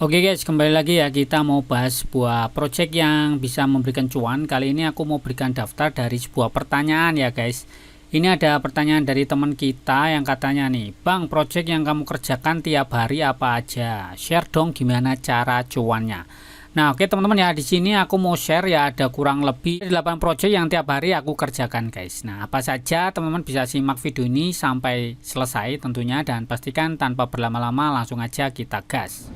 Oke guys, kembali lagi ya, kita mau bahas sebuah project yang bisa memberikan cuan. Kali ini aku mau berikan daftar dari sebuah pertanyaan ya guys. Ini ada pertanyaan dari teman kita yang katanya nih, Bang, project yang kamu kerjakan tiap hari apa aja? Share dong gimana cara cuannya. Nah, oke teman-teman ya, di sini aku mau share ya, ada kurang lebih 8 project yang tiap hari aku kerjakan guys. Nah, apa saja teman-teman bisa simak video ini sampai selesai tentunya, dan pastikan tanpa berlama-lama langsung aja kita gas.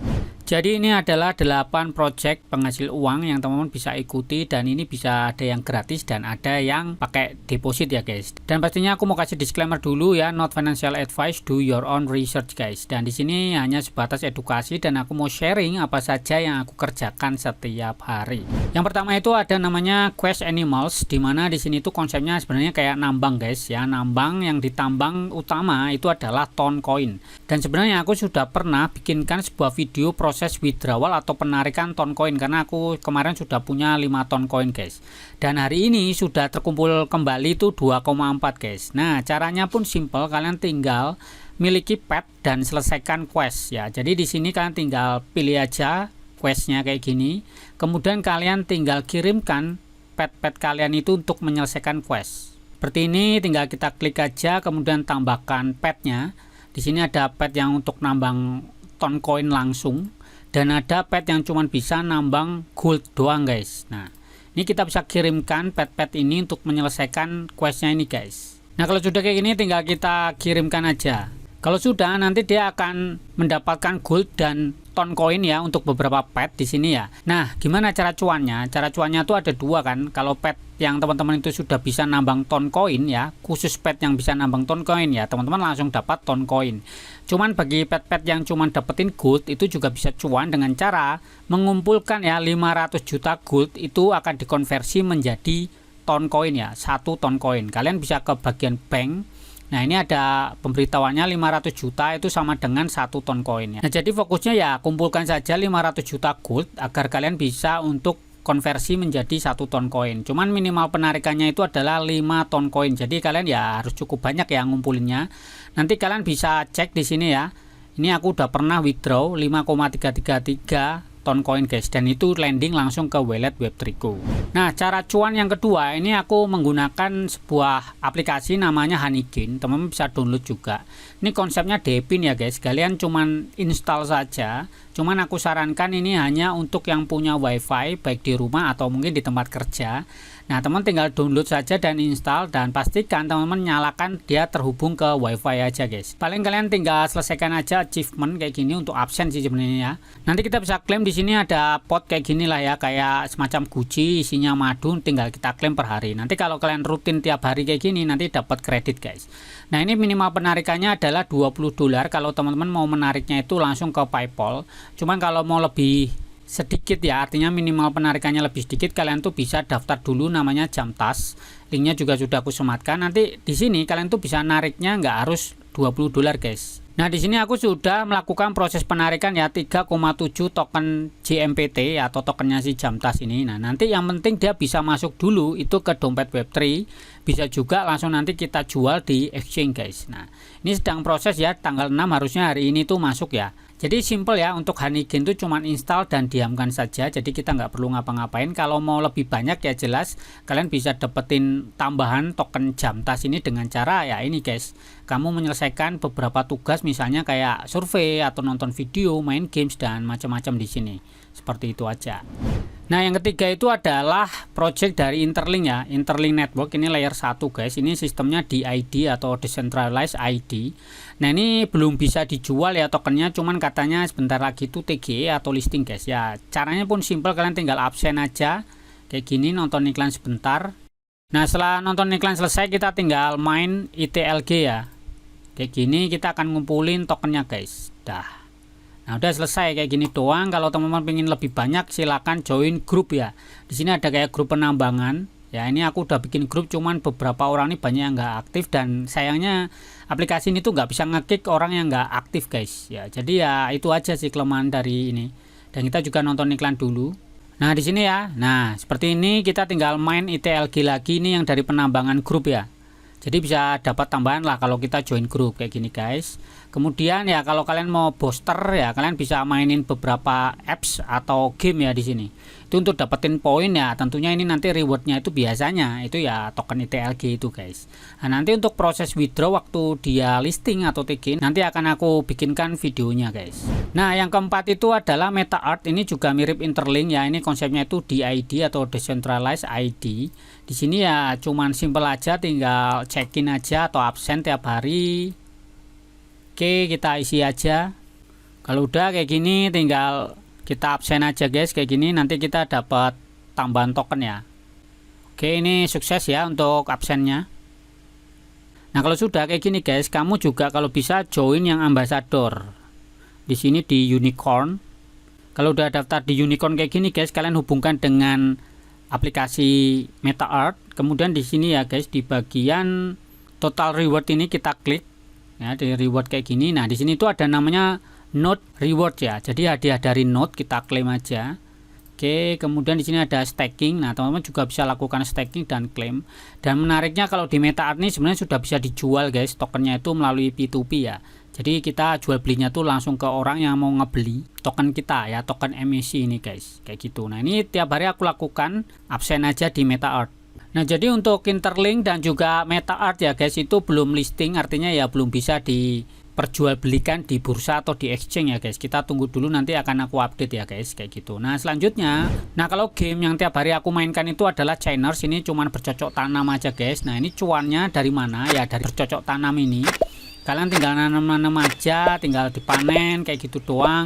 Jadi ini adalah 8 project penghasil uang yang teman-teman bisa ikuti, dan ini bisa ada yang gratis dan ada yang pakai deposit ya guys. Dan pastinya aku mau kasih disclaimer dulu ya, not financial advice, do your own research guys. Dan di sini hanya sebatas edukasi dan aku mau sharing apa saja yang aku kerjakan setiap hari. Yang pertama itu ada namanya Quest Animals, dimana di sini tuh konsepnya sebenarnya kayak nambang guys ya, nambang yang ditambang utama itu adalah ton koin. Dan sebenarnya aku sudah pernah bikinkan sebuah video proses withdrawal atau penarikan ton koin, karena aku kemarin sudah punya 5 ton koin guys, dan hari ini sudah terkumpul kembali itu 2,4 guys. Nah, caranya pun simple, kalian tinggal miliki pet dan selesaikan quest ya. Jadi di sini kalian tinggal pilih aja questnya kayak gini, kemudian kalian tinggal kirimkan pet-pet kalian itu untuk menyelesaikan quest. Seperti ini, tinggal kita klik aja, kemudian tambahkan petnya. Di sini ada pet yang untuk nambang ton koin langsung, dan ada pet yang cuma bisa nambang gold doang guys. Nah, ini kita bisa kirimkan pet-pet ini untuk menyelesaikan questnya ini guys. Nah, kalau sudah kayak gini tinggal kita kirimkan aja. Kalau sudah, nanti dia akan mendapatkan gold dan ton koin ya untuk beberapa pet di sini ya. Nah, gimana cara cuannya? Cara cuannya tuh ada dua kan. Kalau pet yang teman-teman itu sudah bisa nambang ton koin ya, khusus pet yang bisa nambang ton koin ya, teman-teman langsung dapat ton koin. Cuman bagi pet-pet yang cuman dapetin gold itu juga bisa cuan dengan cara mengumpulkan ya 500 juta gold, itu akan dikonversi menjadi ton koin ya, 1 ton koin. Kalian bisa ke bagian bank. Nah, ini ada pemberitahuannya 500 juta itu sama dengan 1 ton koin ya. Nah, jadi fokusnya ya kumpulkan saja 500 juta gold agar kalian bisa untuk konversi menjadi 1 ton koin. Cuman minimal penarikannya itu adalah 5 ton koin. Jadi kalian ya harus cukup banyak ya ngumpulinnya. Nanti kalian bisa cek di sini ya. Ini aku udah pernah withdraw 5,333 ton koin guys, dan itu landing langsung ke wallet Web3go. Nah, cara cuan yang kedua ini aku menggunakan sebuah aplikasi namanya Honeygain. Teman-teman bisa download juga. Ini konsepnya Depin ya guys. Kalian cuman install saja. Cuman aku sarankan ini hanya untuk yang punya wifi, baik di rumah atau mungkin di tempat kerja. Nah, teman tinggal download saja dan install, dan pastikan teman-teman nyalakan dia terhubung ke wifi aja guys. Paling kalian tinggal selesaikan aja achievement kayak gini untuk absen sih sebenarnya ya. Nanti kita bisa klaim di sini ada pot kayak gini lah ya, kayak semacam guci isinya madu, tinggal kita klaim per hari. Nanti kalau kalian rutin tiap hari kayak gini nanti dapat kredit guys. Nah, ini minimal penarikannya adalah $20 kalau teman-teman mau menariknya itu langsung ke PayPal. Cuman kalau mau lebih sedikit ya, artinya minimal penarikannya lebih sedikit, kalian tuh bisa daftar dulu namanya Jamtas. Linknya juga sudah aku sematkan. Nanti di sini kalian tuh bisa nariknya nggak harus $20 guys. Nah, di sini aku sudah melakukan proses penarikan ya 3,7 token JMPT atau tokennya si Jamtas ini. Nah, nanti yang penting dia bisa masuk dulu itu ke dompet Web3, bisa juga langsung nanti kita jual di exchange guys. Nah, ini sedang proses ya, tanggal 6 harusnya hari ini tuh masuk ya. Jadi simple ya, untuk Honeygain itu cuman install dan diamkan saja, jadi kita nggak perlu ngapa-ngapain. Kalau mau lebih banyak ya jelas kalian bisa dapetin tambahan token Jamtas ini dengan cara ya ini guys, kamu menyelesaikan beberapa tugas misalnya kayak survei atau nonton video, main games dan macam-macam di sini. Seperti itu aja. Nah, yang ketiga itu adalah project dari Interlink ya, Interlink Network. Ini layer 1 guys, ini sistemnya DID atau Decentralized ID. Nah, ini belum bisa dijual ya tokennya, cuman katanya sebentar lagi itu TGE atau listing guys ya. Caranya pun simple, kalian tinggal absen aja kayak gini, nonton iklan sebentar. Nah, setelah nonton iklan selesai kita tinggal main ITLG ya, kayak gini kita akan ngumpulin tokennya guys. Dah. Nah, udah selesai kayak gini doang. Kalau teman-teman pengen lebih banyak silahkan join grup ya. Di sini ada kayak grup penambangan ya. Ini aku udah bikin grup, cuman beberapa orang ini banyak yang nggak aktif, dan sayangnya aplikasi ini tuh nggak bisa ngekick orang yang nggak aktif guys ya. Jadi ya itu aja sih kelemahan dari ini. Dan kita juga nonton iklan dulu. Nah, di sini ya. Nah, seperti ini kita tinggal main ITLG lagi, ini yang dari penambangan grup ya. Jadi bisa dapat tambahan lah kalau kita join grup kayak gini guys. Kemudian ya kalau kalian mau booster ya kalian bisa mainin beberapa apps atau game ya di sini. Itu untuk dapetin poin ya, tentunya ini nanti rewardnya itu biasanya itu ya token ITLG itu guys. Nah, nanti untuk proses withdraw waktu dia listing atau TG nanti akan aku bikinkan videonya guys. Nah, yang keempat itu adalah MetaEarth. Ini juga mirip Interlink ya. Ini konsepnya itu DID atau Decentralized ID. Di sini ya cuman simple aja, tinggal check-in aja atau absen tiap hari. Oke, kita isi aja. Kalau udah kayak gini tinggal kita absen aja guys, kayak gini nanti kita dapat tambahan token ya. Oke, ini sukses ya untuk absennya. Nah, kalau sudah kayak gini guys, kamu juga kalau bisa join yang ambassador. Di sini di Unicorn. Kalau udah daftar di Unicorn kayak gini guys, kalian hubungkan dengan aplikasi MetaEarth. Kemudian di sini ya guys, di bagian total reward ini kita klik. Ya, di reward kayak gini. Nah, di sini tuh ada namanya node reward ya. Jadi hadiah dari node kita klaim aja. Oke, kemudian di sini ada staking. Nah, teman-teman juga bisa lakukan staking dan klaim. Dan menariknya kalau di MetaEarth ini sebenarnya sudah bisa dijual guys, tokennya itu melalui P2P ya. Jadi kita jual belinya tuh langsung ke orang yang mau ngebeli token kita ya, token emisi ini guys, kayak gitu. Nah, ini tiap hari aku lakukan, absen aja di MetaEarth. Nah, jadi untuk Interlink dan juga MetaEarth ya guys, itu belum listing, artinya ya belum bisa diperjualbelikan di bursa atau di exchange ya guys. Kita tunggu dulu, nanti akan aku update ya guys, kayak gitu. Nah, selanjutnya, nah kalau game yang tiap hari aku mainkan itu adalah Chainers. Ini cuman bercocok tanam aja guys. Nah, ini cuannya dari mana ya? Dari bercocok tanam ini. Kalian tinggal nanam-nanam aja, tinggal dipanen kayak gitu doang.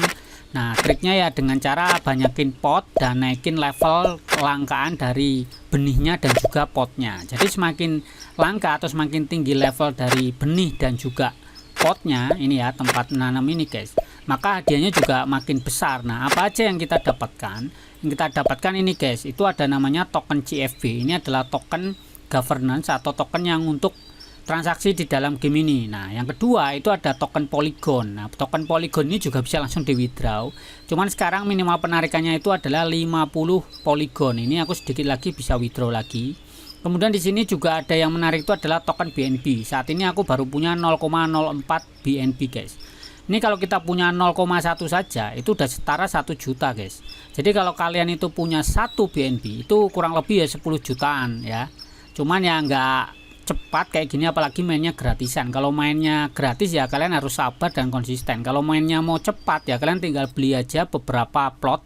Nah, triknya ya dengan cara banyakin pot dan naikin level kelangkaan dari benihnya dan juga potnya. Jadi semakin langka atau semakin tinggi level dari benih dan juga potnya ini ya, tempat menanam ini guys, maka hadiahnya juga makin besar. Nah, apa aja yang kita dapatkan? Yang kita dapatkan ini guys, itu ada namanya token CFB. Ini adalah token governance atau token yang untuk transaksi di dalam game ini. Nah, yang kedua itu ada token Polygon. Nah, token Polygon ini juga bisa langsung di withdraw. Cuman sekarang minimal penarikannya itu adalah 50 Polygon. Ini aku sedikit lagi bisa withdraw lagi. Kemudian di sini juga ada yang menarik itu adalah token BNB. Saat ini aku baru punya 0,04 BNB guys. Ini kalau kita punya 0,1 saja itu udah setara 1 juta guys. Jadi kalau kalian itu punya 1 BNB itu kurang lebih ya 10 jutaan ya. Cuman ya nggak cepat kayak gini, apalagi mainnya gratisan. Kalau mainnya gratis ya kalian harus sabar dan konsisten. Kalau mainnya mau cepat ya kalian tinggal beli aja beberapa plot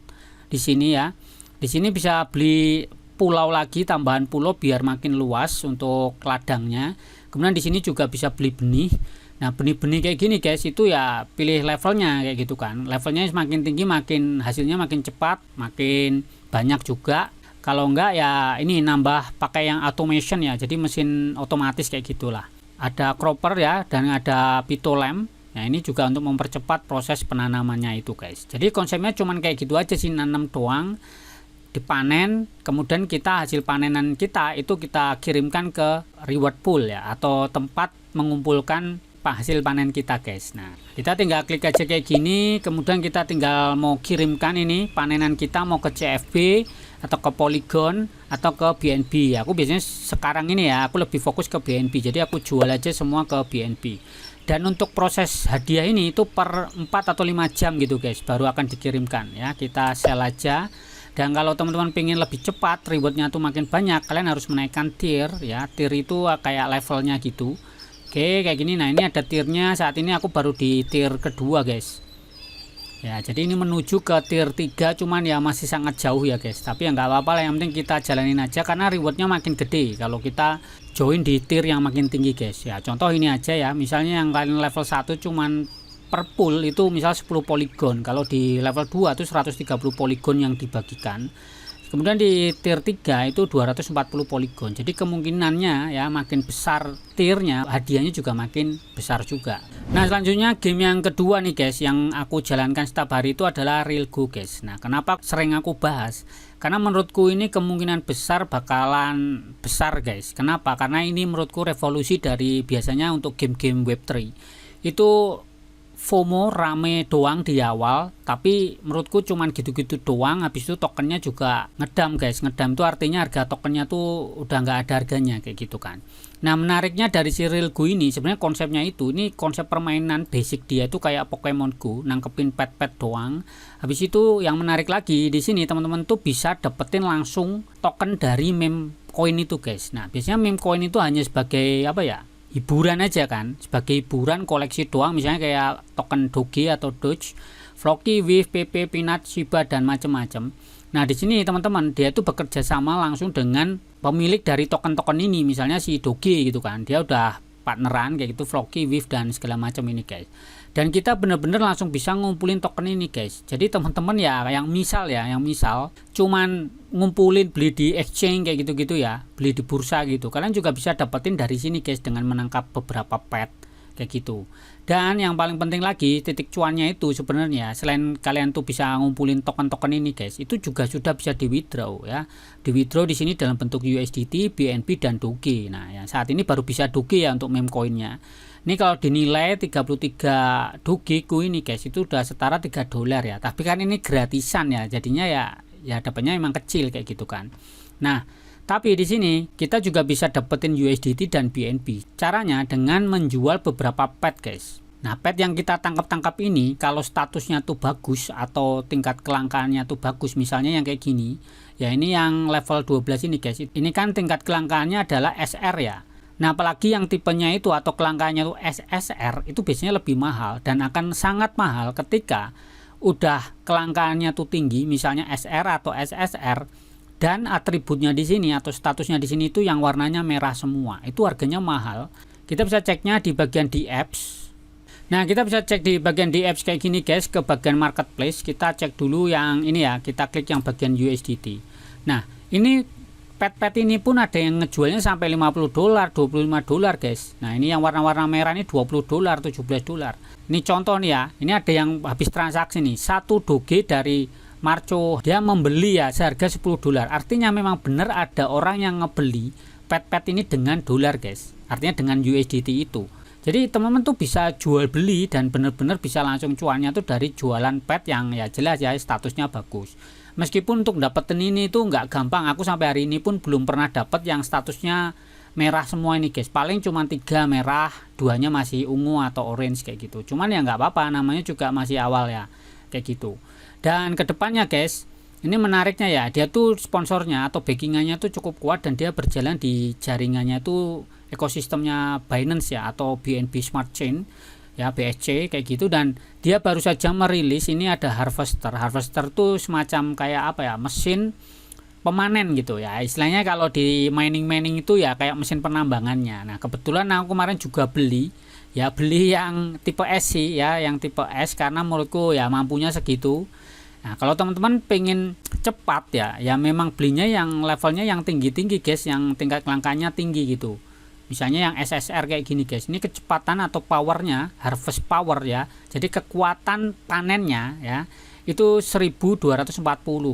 di sini ya. Di sini bisa beli pulau lagi, tambahan pulau biar makin luas untuk ladangnya. Kemudian di sini juga bisa beli benih. Nah, benih-benih kayak gini guys itu ya pilih levelnya kayak gitu kan. Levelnya semakin tinggi makin hasilnya makin cepat, makin banyak juga. Kalau enggak ya ini nambah pakai yang automation ya, jadi mesin otomatis kayak gitulah. Ada cropper ya dan ada pitolam. Nah, ini juga untuk mempercepat proses penanamannya itu guys. Jadi konsepnya cuman kayak gitu aja sih, nanam doang, dipanen, kemudian kita hasil panenan kita itu kita kirimkan ke reward pool ya, atau tempat mengumpulkan hasil panen kita guys. Nah, kita tinggal klik aja kayak gini, kemudian kita tinggal mau kirimkan ini panenan kita mau ke CFB atau ke Polygon atau ke BNB. Aku biasanya sekarang ini ya aku lebih fokus ke BNB, jadi aku jual aja semua ke BNB. Dan untuk proses hadiah ini itu per 4 atau 5 jam gitu guys baru akan dikirimkan ya. Kita sell aja. Dan kalau teman-teman pengen lebih cepat rewardnya tuh makin banyak, kalian harus menaikkan tier ya. Tier itu kayak levelnya gitu. Oke, kayak gini. Nah, ini ada tiernya. Saat ini aku baru di tier kedua guys ya. Jadi ini menuju ke tier 3, cuman ya masih sangat jauh ya guys. Tapi ya nggak apa-apa lah, yang penting kita jalanin aja karena rewardnya makin gede kalau kita join di tier yang makin tinggi guys ya. Contoh ini aja ya, misalnya yang kalian level 1 cuman per pool itu misal 10 polygon. Kalau di level 2 itu 130 polygon yang dibagikan. Kemudian di tier 3 itu 240 polygon. Jadi kemungkinannya ya makin besar tiernya, hadiahnya juga makin besar juga. Nah, selanjutnya game yang kedua nih guys yang aku jalankan setiap hari itu adalah Real Go guys. Nah, kenapa sering aku bahas? Karena menurutku ini kemungkinan besar bakalan besar guys. Kenapa? Karena ini menurutku revolusi dari biasanya untuk game-game Web3. Itu FOMO rame doang di awal, tapi menurutku cuman gitu-gitu doang. Habis itu tokennya juga ngedam guys. Ngedam itu artinya harga tokennya tuh udah nggak ada harganya kayak gitu kan. Nah, menariknya dari si Real Go ini sebenarnya konsepnya ini konsep permainan basic dia itu kayak Pokemon Go, nangkepin pet-pet doang. Habis itu yang menarik lagi di sini teman-teman tuh bisa dapetin langsung token dari meme coin itu guys. Nah, biasanya meme coin itu hanya sebagai apa ya? Hiburan aja kan, sebagai hiburan koleksi doang, misalnya kayak token Doge atau Doge, Floki, Wave, PP, Peanut, Shiba dan macam-macam. Nah, di sini teman-teman dia itu bekerja sama langsung dengan pemilik dari token-token ini, misalnya si Doge gitu kan. Dia udah partneran kayak gitu, Floki, Wave dan segala macam ini guys. Dan kita bener-bener langsung bisa ngumpulin token ini guys. Jadi teman-teman ya yang misal cuman ngumpulin beli di exchange kayak gitu-gitu ya, beli di bursa gitu, kalian juga bisa dapetin dari sini guys dengan menangkap beberapa pet kayak gitu. Dan yang paling penting lagi titik cuannya itu sebenarnya selain kalian tuh bisa ngumpulin token-token ini guys, itu juga sudah bisa di withdraw ya. Di withdraw di sini dalam bentuk USDT, BNB dan Doge. Nah, ya saat ini baru bisa Doge ya untuk meme coinnya. Ini kalau dinilai 33 Dogeku ini guys itu udah setara $3 ya. Tapi kan ini gratisan ya. Jadinya ya dapatnya memang kecil kayak gitu kan. Nah, tapi di sini kita juga bisa dapetin USDT dan BNB. Caranya dengan menjual beberapa pet guys. Nah, pet yang kita tangkap ini kalau statusnya tuh bagus atau tingkat kelangkaannya tuh bagus, misalnya yang kayak gini. Ya ini yang level 12 ini guys. Ini kan tingkat kelangkaannya adalah SR ya. Nah, apalagi yang tipenya itu atau kelangkaannya itu SSR itu biasanya lebih mahal dan akan sangat mahal ketika udah kelangkaannya tuh tinggi, misalnya SR atau SSR dan atributnya di sini atau statusnya di sini itu yang warnanya merah semua. Itu harganya mahal. Kita bisa ceknya di bagian di apps. Nah, kita bisa cek di bagian di apps kayak gini guys, ke bagian marketplace. Kita cek dulu yang ini ya, kita klik yang bagian USDT. Nah, ini pet-pet ini pun ada yang ngejualnya sampai $50, $25 guys. Nah, ini yang warna-warna merah ini $20, $17. Ini contoh nih ya, ini ada yang habis transaksi nih, satu Doge dari Marco, dia membeli ya seharga $10. Artinya memang benar ada orang yang ngebeli pet-pet ini dengan dolar guys. Artinya dengan USDT itu. Jadi teman-teman tuh bisa jual beli dan benar-benar bisa langsung cuannya tuh dari jualan pet yang ya jelas ya statusnya bagus. Meskipun untuk dapetin ini tuh nggak gampang, aku sampai hari ini pun belum pernah dapet yang statusnya merah semua ini guys. Paling cuma 3 merah, 2-nya masih ungu atau orange kayak gitu. Cuman ya nggak apa-apa, namanya juga masih awal ya kayak gitu. Dan kedepannya guys, ini menariknya ya, dia tuh sponsornya atau backingannya tuh cukup kuat dan dia berjalan di jaringannya tuh ekosistemnya Binance ya atau BNB Smart Chain ya, BSC kayak gitu. Dan dia baru saja merilis ini ada harvester tuh semacam kayak apa ya, mesin pemanen gitu ya istilahnya. Kalau di mining itu ya kayak mesin penambangannya. Nah, kebetulan aku kemarin juga beli yang tipe S sih ya, yang tipe S karena menurutku ya mampunya segitu. Nah, kalau teman-teman pengen cepat ya memang belinya yang levelnya yang tinggi-tinggi guys, yang tingkat kelangkaannya tinggi gitu. Misalnya yang SSR kayak gini guys, ini kecepatan atau powernya, harvest power ya, jadi kekuatan panennya ya, itu 1240.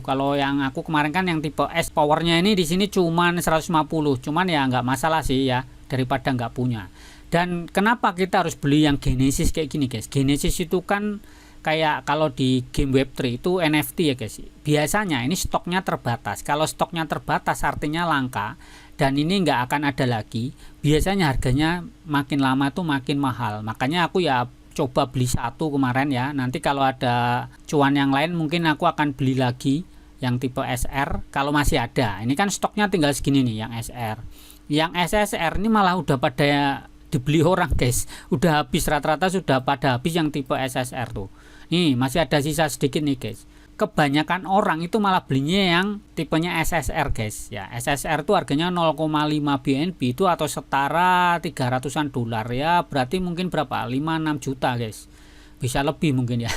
Kalau yang aku kemarin kan yang tipe S, powernya ini di sini cuman 150, cuman ya nggak masalah sih ya, daripada nggak punya. Dan kenapa kita harus beli yang Genesis kayak gini guys? Genesis itu kan kayak kalau di game Web3 itu NFT ya guys. Biasanya ini stoknya terbatas. Kalau stoknya terbatas artinya langka dan ini nggak akan ada lagi. Biasanya harganya makin lama tuh makin mahal. Makanya aku ya coba beli satu kemarin ya. Nanti kalau ada cuan yang lain mungkin aku akan beli lagi yang tipe SR kalau masih ada. Ini kan stoknya tinggal segini nih yang SR. Yang SSR ini malah udah pada dibeli orang guys, udah habis, rata-rata sudah pada habis yang tipe SSR tuh. Nih masih ada sisa sedikit nih guys. Kebanyakan orang itu malah belinya yang tipenya SSR guys ya. SSR tuh harganya 0,5 BNB itu atau setara $300 ya, berarti mungkin berapa, 5-6 juta guys, bisa lebih mungkin ya.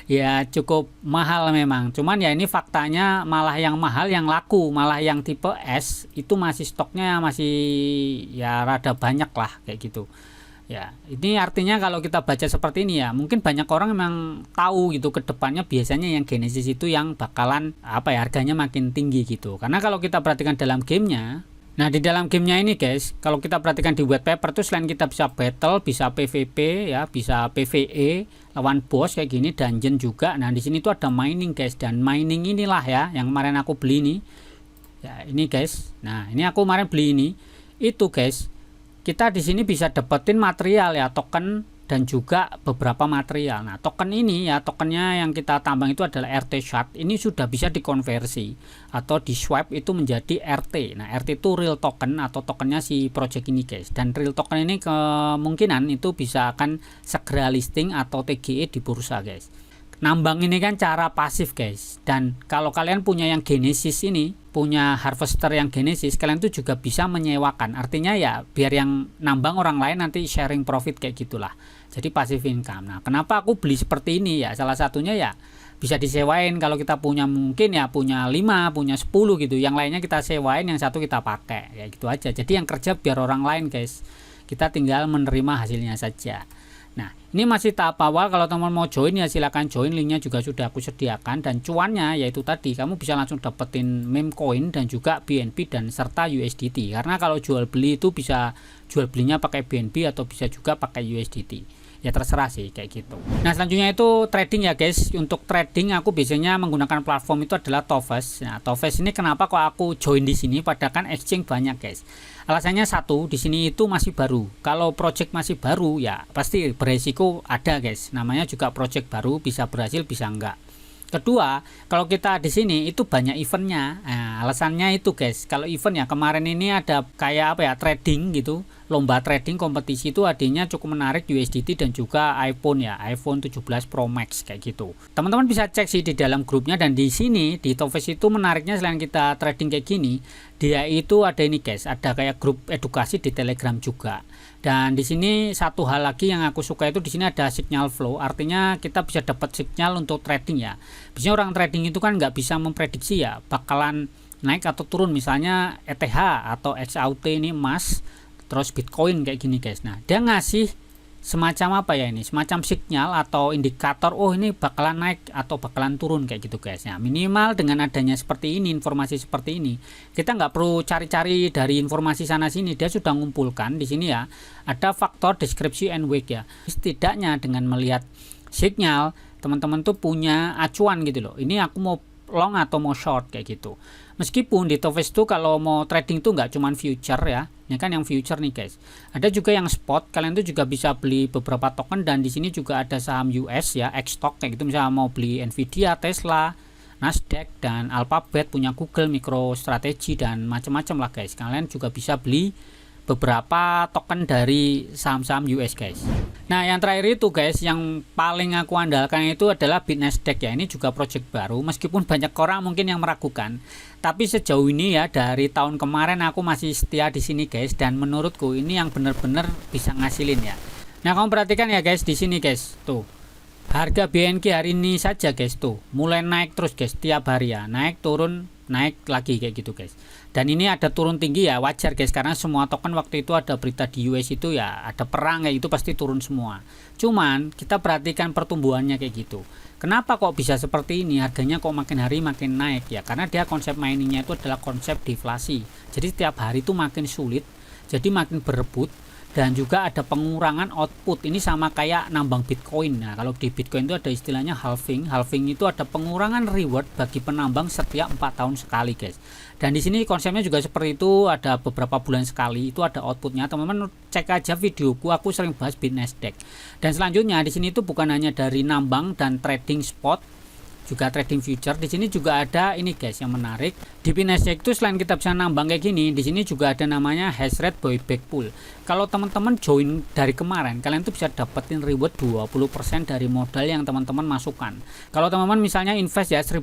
Ya cukup mahal memang, cuman ya ini faktanya malah yang mahal yang laku, malah yang tipe S itu masih stoknya masih ya rada banyak lah kayak gitu ya. Ini artinya kalau kita baca seperti ini ya, mungkin banyak orang memang tahu gitu ke depannya biasanya yang Genesis itu yang bakalan apa ya, harganya makin tinggi gitu. Karena kalau kita perhatikan dalam gamenya Nah, di dalam gamenya ini guys, kalau kita perhatikan di white paper tuh selain kita bisa battle, bisa PVP ya, bisa PVE lawan bos kayak gini, dungeon juga. Nah, di sini tuh ada mining guys, dan mining inilah ya yang kemarin aku beli ini. Ya, ini guys. Nah, ini aku kemarin beli ini. Itu guys, kita di sini bisa dapetin material ya, token dan juga beberapa material. Nah, token ini ya, tokennya yang kita tambang itu adalah RT shard. Ini sudah bisa dikonversi atau di swap itu menjadi RT. Nah, RT itu real token atau tokennya si project ini guys. Dan real token ini kemungkinan itu bisa akan segera listing atau TGE di bursa guys. Nambang ini kan cara pasif guys, dan kalau kalian punya yang Genesis ini, punya harvester yang Genesis, kalian tuh juga bisa menyewakan. Artinya ya biar yang nambang orang lain nanti sharing profit kayak gitulah. Jadi pasif income. Nah, kenapa aku beli seperti ini ya? Salah satunya ya bisa disewain. Kalau kita punya mungkin ya punya 5, punya 10 gitu. Yang lainnya kita sewain, yang satu kita pakai. Ya gitu aja. Jadi yang kerja biar orang lain guys. Kita tinggal menerima hasilnya saja. Nah, ini masih tahap awal. Kalau teman mau join ya silahkan join, linknya juga sudah aku sediakan. Dan cuannya yaitu tadi kamu bisa langsung dapetin meme coin dan juga BNB dan serta USDT. Karena kalau jual beli itu bisa jual belinya pakai BNB atau bisa juga pakai USDT. Ya terserah sih kayak gitu. Nah, selanjutnya itu trading ya guys. Untuk trading aku biasanya menggunakan platform itu adalah Toves. Nah, Toves ini kenapa kok aku join di sini padahal kan exchange banyak guys. Alasannya satu, di sini itu masih baru. Kalau project masih baru ya pasti beresiko ada guys. Namanya juga project baru, bisa berhasil bisa enggak. Kedua, kalau kita di sini itu banyak eventnya. Nah, alasannya itu guys, kalau event ya kemarin ini ada kayak apa ya, trading gitu, lomba trading kompetisi itu adanya cukup menarik USDT dan juga iPhone ya, iPhone 17 Pro Max kayak gitu. Teman-teman bisa cek sih di dalam grupnya, dan di sini di Toves itu menariknya selain kita trading kayak gini, dia itu ada ini guys, ada kayak grup edukasi di Telegram juga. Dan di sini satu hal lagi yang aku suka itu di sini ada signal flow, artinya kita bisa dapat signal untuk trading ya. Biasanya orang trading itu kan nggak bisa memprediksi ya bakalan naik atau turun, misalnya ETH atau XAUT ini emas, terus Bitcoin kayak gini guys. Nah, dia ngasih semacam apa ya ini, semacam signal atau indikator, oh ini bakalan naik atau bakalan turun kayak gitu guys. Nah, minimal dengan adanya seperti ini, informasi seperti ini, kita nggak perlu cari-cari dari informasi sana sini, dia sudah ngumpulkan di sini ya. Ada faktor deskripsi and weight ya. Setidaknya dengan melihat signal, teman-teman tuh punya acuan gitu loh. Ini aku mau long atau mau short kayak gitu. Meskipun di Toves tuh kalau mau trading tuh nggak cuman future ya, ini kan yang future nih guys. Ada juga yang spot, kalian tuh juga bisa beli beberapa token, dan di sini juga ada saham US ya, X-Stock kayak gitu. Misalnya mau beli Nvidia, Tesla, Nasdaq dan Alphabet, punya Google, MicroStrategy dan macam-macam lah guys. Kalian juga bisa beli beberapa token dari saham-saham US guys. Nah, yang terakhir itu guys, yang paling aku andalkan itu adalah Bitnasdaq ya. Ini juga project baru, meskipun banyak orang mungkin yang meragukan, tapi sejauh ini ya dari tahun kemarin aku masih setia di sini guys, dan menurutku ini yang benar-benar bisa ngasilin ya. Nah, kamu perhatikan ya guys, di sini guys, tuh harga BNK hari ini saja guys, tuh mulai naik terus guys, tiap hari ya, naik turun naik lagi kayak gitu guys. Dan ini ada turun tinggi ya, wajar guys, karena semua token waktu itu ada berita di US itu ya, ada perang kayak itu pasti turun semua. Cuman kita perhatikan pertumbuhannya kayak gitu. Kenapa kok bisa seperti ini, harganya kok makin hari makin naik ya, karena dia konsep miningnya itu adalah konsep deflasi. Jadi setiap hari itu makin sulit, jadi makin berebut, dan juga ada pengurangan output. Ini sama kayak nambang Bitcoin. Nah, kalau di Bitcoin itu ada istilahnya halving. Halving itu ada pengurangan reward bagi penambang setiap 4 tahun sekali guys. Dan di sini konsepnya juga seperti itu, ada beberapa bulan sekali itu ada outputnya. Teman-teman cek aja videoku, aku sering bahas Bitnasdaq. Dan selanjutnya di sini itu bukan hanya dari nambang dan trading spot, juga trading future. Di sini juga ada ini guys yang menarik. Di Bitnasdaq itu selain kita bisa nambang kayak gini, di sini juga ada namanya hash rate buyback pool. Kalau teman-teman join dari kemarin, kalian tuh bisa dapetin reward 20% dari modal yang teman-teman masukkan. Kalau teman-teman misalnya invest ya $1000,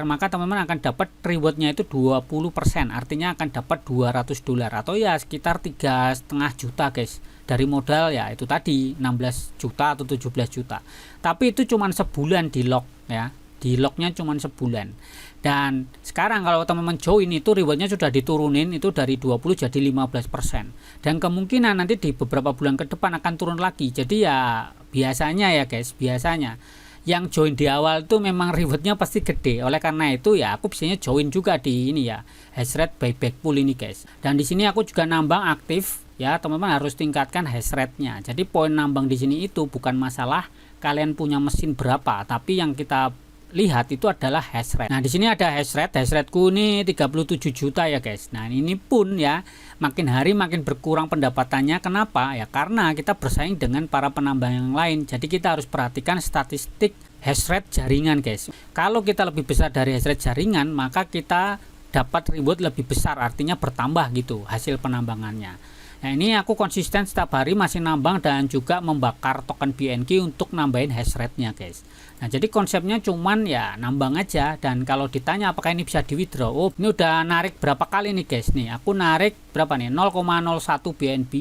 maka teman-teman akan dapat rewardnya itu 20%, artinya akan dapat $200 atau ya sekitar 3,5 juta guys. Dari modal ya itu tadi 16 juta atau 17 juta. Tapi itu cuma sebulan di lock ya. Di locknya cuma sebulan. Dan sekarang kalau teman-teman join itu rewardnya sudah diturunin itu dari 20 jadi 15%. Dan kemungkinan nanti di beberapa bulan ke depan akan turun lagi. Jadi ya biasanya ya guys, biasanya yang join di awal tuh memang rewardnya pasti gede. Oleh karena itu ya aku biasanya join juga di ini ya, hash rate buyback pool ini guys. Dan di sini aku juga nambang aktif ya, teman-teman harus tingkatkan hash rate-nya. Jadi poin nambang di sini itu bukan masalah kalian punya mesin berapa, tapi yang kita lihat itu adalah hash rate. Nah, di sini ada hash rateku ini 37 juta ya guys. Nah, ini pun ya makin hari makin berkurang pendapatannya. Kenapa? Ya karena kita bersaing dengan para penambang yang lain. Jadi kita harus perhatikan statistik hash rate jaringan guys. Kalau kita lebih besar dari hash rate jaringan, maka kita dapat reward lebih besar, artinya bertambah gitu hasil penambangannya. Nah, ini aku konsisten setiap hari masih nambang dan juga membakar token BNQ untuk nambahin hash rate-nya guys. Nah, jadi konsepnya cuman ya nambang aja, dan kalau ditanya apakah ini bisa di withdraw, oh ini udah narik berapa kali nih guys. Nih aku narik berapa nih, 0,01 BNB,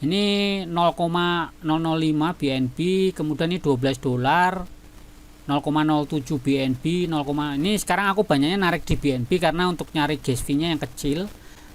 ini 0,005 BNB, kemudian ini 12 dolar, 0,07 BNB, 0, ini sekarang aku banyaknya narik di BNB karena untuk nyari gas fee nya yang kecil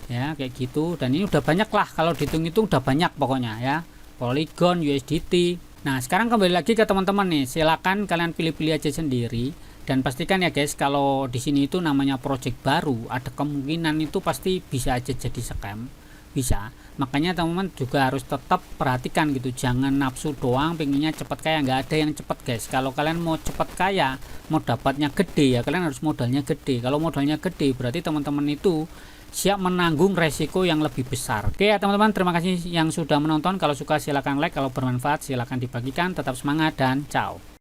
ya, kayak gitu. Dan ini udah banyak lah, kalau dihitung-hitung udah banyak pokoknya ya, Polygon, USDT. Nah, sekarang kembali lagi ke teman-teman nih, silakan kalian pilih-pilih aja sendiri, dan pastikan ya guys, kalau di sini itu namanya project baru, ada kemungkinan itu pasti bisa aja jadi scam, bisa. Makanya teman-teman juga harus tetap perhatikan gitu, jangan nafsu doang pengennya cepet kaya. Nggak ada yang cepet guys. Kalau kalian mau cepet kaya, mau dapatnya gede ya kalian harus modalnya gede. Kalau modalnya gede berarti teman-teman itu siap menanggung resiko yang lebih besar. Oke ya teman-teman, terima kasih yang sudah menonton. Kalau suka silahkan like, kalau bermanfaat silahkan dibagikan. Tetap semangat dan ciao.